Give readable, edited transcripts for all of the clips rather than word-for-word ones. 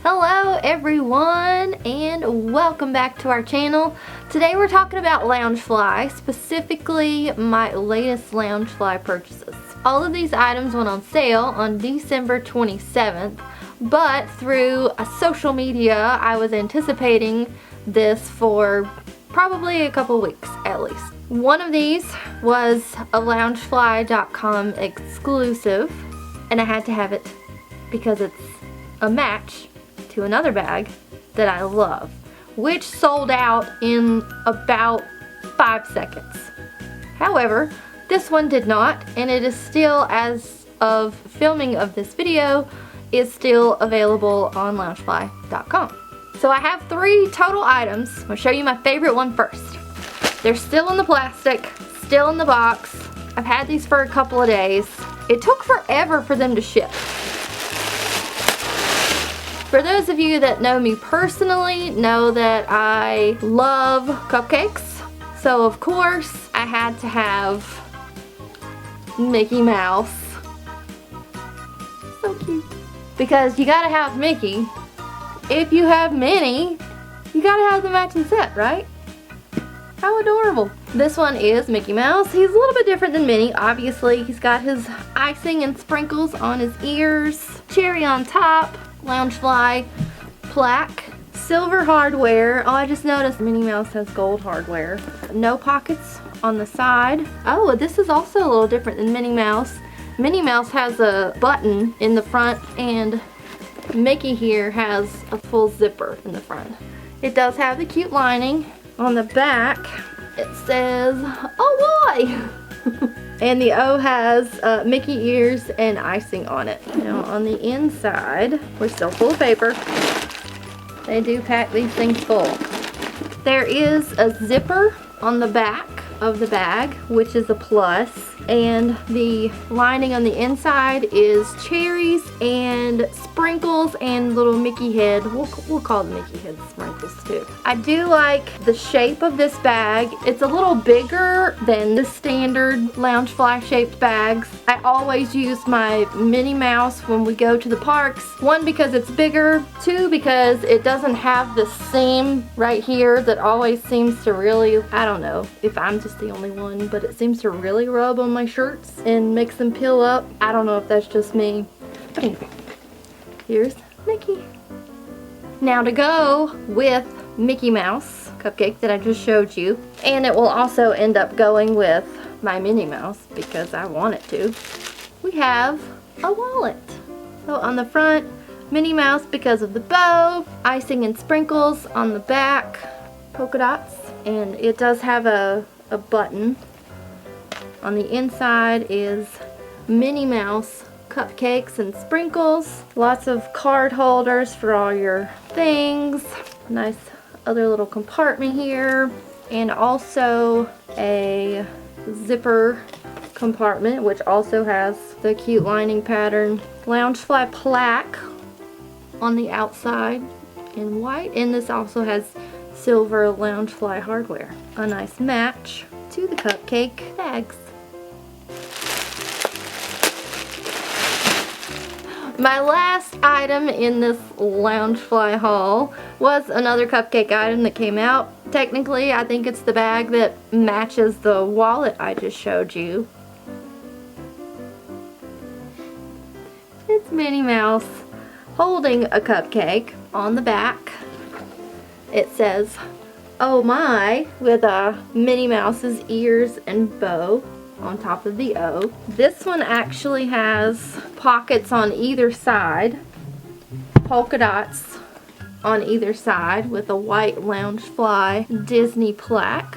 Hello everyone and welcome back to our channel. Today we're talking about Loungefly, specifically my latest Loungefly purchases. All of these items went on sale on December 27th, but through social media I was anticipating this for probably a couple weeks at least. One of these was a Loungefly.com exclusive and I had to have it because it's a match to another bag that I love, which sold out in about 5 seconds. However, this one did not, and it is still, as of filming of this video, is still available on Loungefly.com. So I have 3 total items. I'll show you my favorite one first. They're still in the plastic, still in the box. I've had these for a couple of days. It took forever for them to ship. For those of you that know me personally, know that I love cupcakes. So of course, I had to have Mickey Mouse. So cute. Because you gotta have Mickey. If you have Minnie, you gotta have the matching set, right? How adorable. This one is Mickey Mouse. He's a little bit different than Minnie. Obviously, he's got his icing and sprinkles on his ears. Cherry on top. Loungefly plaque, silver hardware. Oh, I just noticed Minnie Mouse has gold hardware. No pockets on the side. Oh, this is also a little different than Minnie Mouse. Minnie Mouse has a button in the front and Mickey here has a full zipper in the front. It does have the cute lining. On the back, it says, oh boy! And the O has Mickey ears and icing on it. Now on the inside, we're still full of paper. They do pack these things full. There is a zipper on the back of the bag, which is a plus. And the lining on the inside is cherries and sprinkles and little Mickey head. We'll call the Mickey head sprinkles too. I do like the shape of this bag. It's a little bigger than the standard Loungefly shaped bags. I always use my Minnie Mouse when we go to the parks. 1, because it's bigger. 2, because it doesn't have the seam right here that always seems to really, I don't know if I'm just the only one, but it seems to really rub on my shirts and makes them peel up. I don't know if that's just me. But anyway, here's Mickey. Now to go with Mickey Mouse cupcake that I just showed you, and it will also end up going with my Minnie Mouse because I want it to. We have a wallet. So on the front, Minnie Mouse because of the bow, icing and sprinkles on the back, polka dots, and it does have a button. On the inside is Minnie Mouse cupcakes and sprinkles. Lots of card holders for all your things. Nice other little compartment here. And also a zipper compartment, which also has the cute lining pattern. Loungefly plaque on the outside in white. And this also has silver Loungefly hardware. A nice match to the cupcake bags. My last item in this Loungefly haul was another cupcake item that came out. Technically, I think it's the bag that matches the wallet I just showed you. It's Minnie Mouse holding a cupcake. On the back, it says, oh my, with Minnie Mouse's ears and bow on top of the O. This one actually has pockets on either side, polka dots on either side with a white Loungefly Disney plaque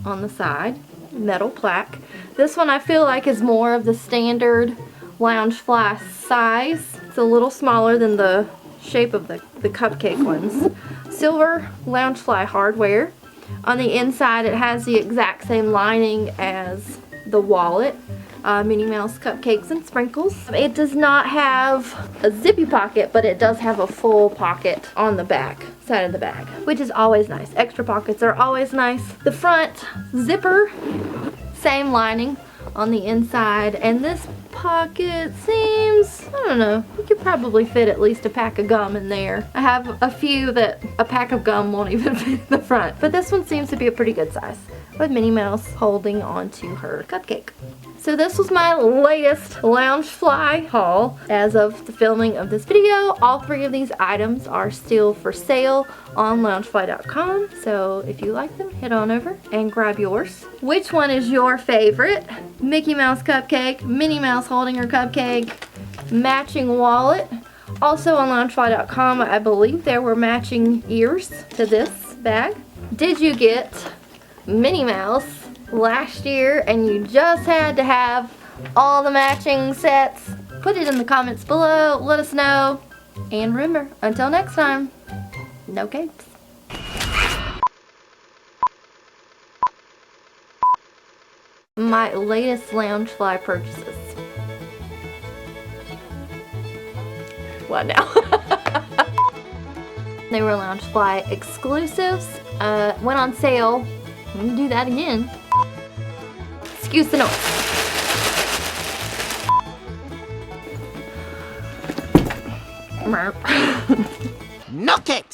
on the side, metal plaque. This one I feel like is more of the standard Loungefly size. It's a little smaller than the shape of the cupcake ones. Silver Loungefly hardware. On the inside it has the exact same lining as the wallet. Minnie Mouse cupcakes and sprinkles. It does not have a zippy pocket, but it does have a full pocket on the back side of the bag, which is always nice. Extra pockets are always nice. The front zipper, same lining on the inside, and this pocket seems, I don't know, you could probably fit at least a pack of gum in there. I have a few that a pack of gum won't even fit in the front, but this one seems to be a pretty good size with Minnie Mouse holding onto her cupcake. So this was my latest Loungefly haul. As of the filming of this video, all 3 of these items are still for sale on loungefly.com. So if you like them, head on over and grab yours. Which one is your favorite? Mickey Mouse cupcake, Minnie Mouse holding her cupcake, matching wallet. Also on loungefly.com, I believe there were matching ears to this bag. Did you get Minnie Mouse last year and you just had to have all the matching sets? Put it in the comments below, let us know, and remember, until next time, no cakes. My latest Loungefly purchases. What now? They were Loungefly exclusives, went on sale. I'm gonna do that again. Excuse the noise. No cake.